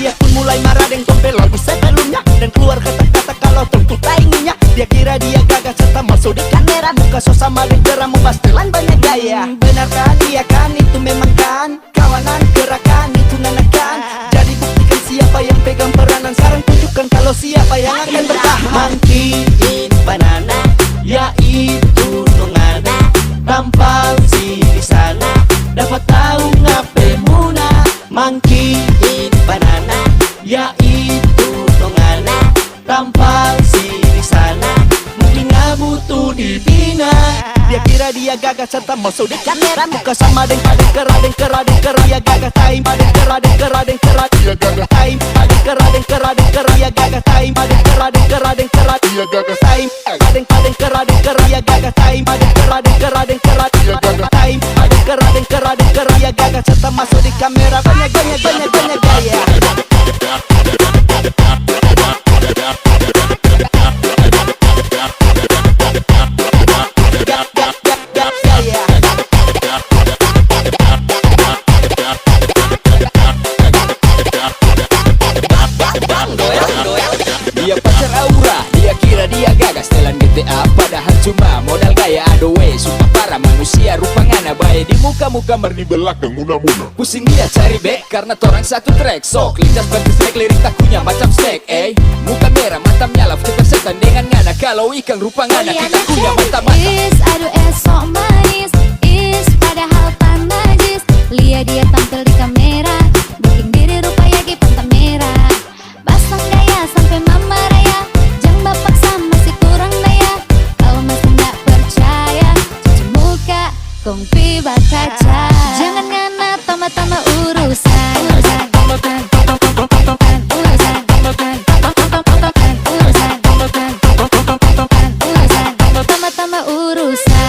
Dia pun mulai marah dan tompel lagu sebelumnya, dan keluar kata-kata kalau tentu tak inginnya. Dia kira dia gagah serta masuk di kamera, muka sosama dan geram pastilan banyak gaya. Benar kan, iya kan, itu memang kan kawanan gerakan itu nanakan. Jadi buktikan siapa yang pegang peranan, sekarang tunjukkan kalau siapa yang akan bertahan. Mangkiin banana, yaitu nungana, tampal si di sana, dapat tahu ngape muna. Mangkiin banana, yaitu nungana, tampal si di sana, mungkin nggak butuh dibina. Dia kira dia gagah serta masuk di kamera, muka sama dengan paden kera. Dia gagah time paden kera. Dia gagah time paden kera. Dia gagah time paden kera. Dia gagah time paden kera. Dia gagah time paden kera. Dia gagah time paden kera. Dia gagah serta masuk di kamera, banyak gaya. Dia pacar aura, dia kira dia gagah setelan GTA, padahal cuma modal gaya. Aduh weh, sumpah parah manusia rupa ngana, baik di muka merni belakang muna-muna. Pusing dia cari back karena torang satu track. Sok lintas bantu snack, lirik takunya macam snack. Muka merah, mata nyala, kita setan dengan ngana. Kalau ikan rupa ngana, kita punya mata-mata. Aduh esok manis, padahal tan najis. Lihat dia tampil di kamera, bikin diri rupa yagi pantai merah. Pasang gaya sampai mama raya, jangan bapak sama si kurang daya. Kalau masih nggak percaya, cuci muka, kongpi kaca. Jangan ngana tambah-tambah urusan. Tambah-tambah urusan.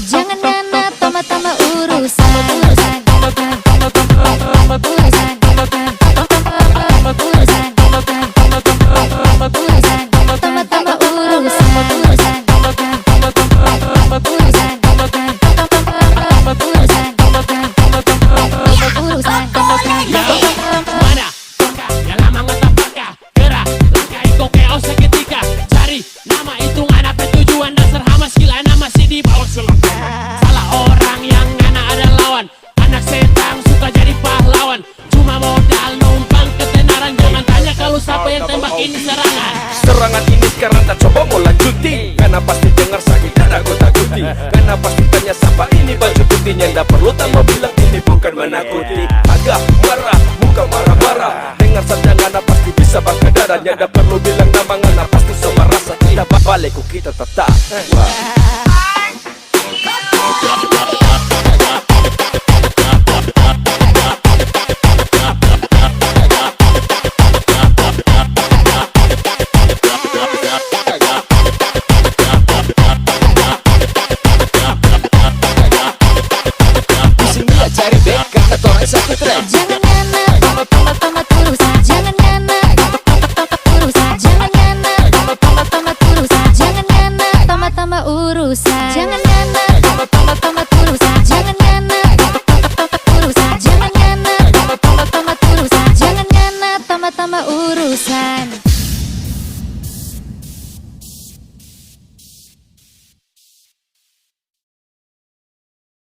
Jangan ngana tambah-tambah urusan. Tambah-tambah Mana? Yang lama ngetapaka gerak, langkah iko keos seketika. Cari nama itu ngana tujuan, dasar hama skill ana masih di bawah selatan. Salah orang yang ngana ada lawan, anak setan suka jadi pahlawan. Cuma modal numpang ketenaran, jangan tanya kalau siapa yang tembak ini serangan. Serangan ini sekarang tak coba mau lanjuti, karena pasti dengar sakit dan aku takuti. Karena pasti tanya siapa ini baju putihnya, nggak perlu tak mau bilang ini bukan menakuti.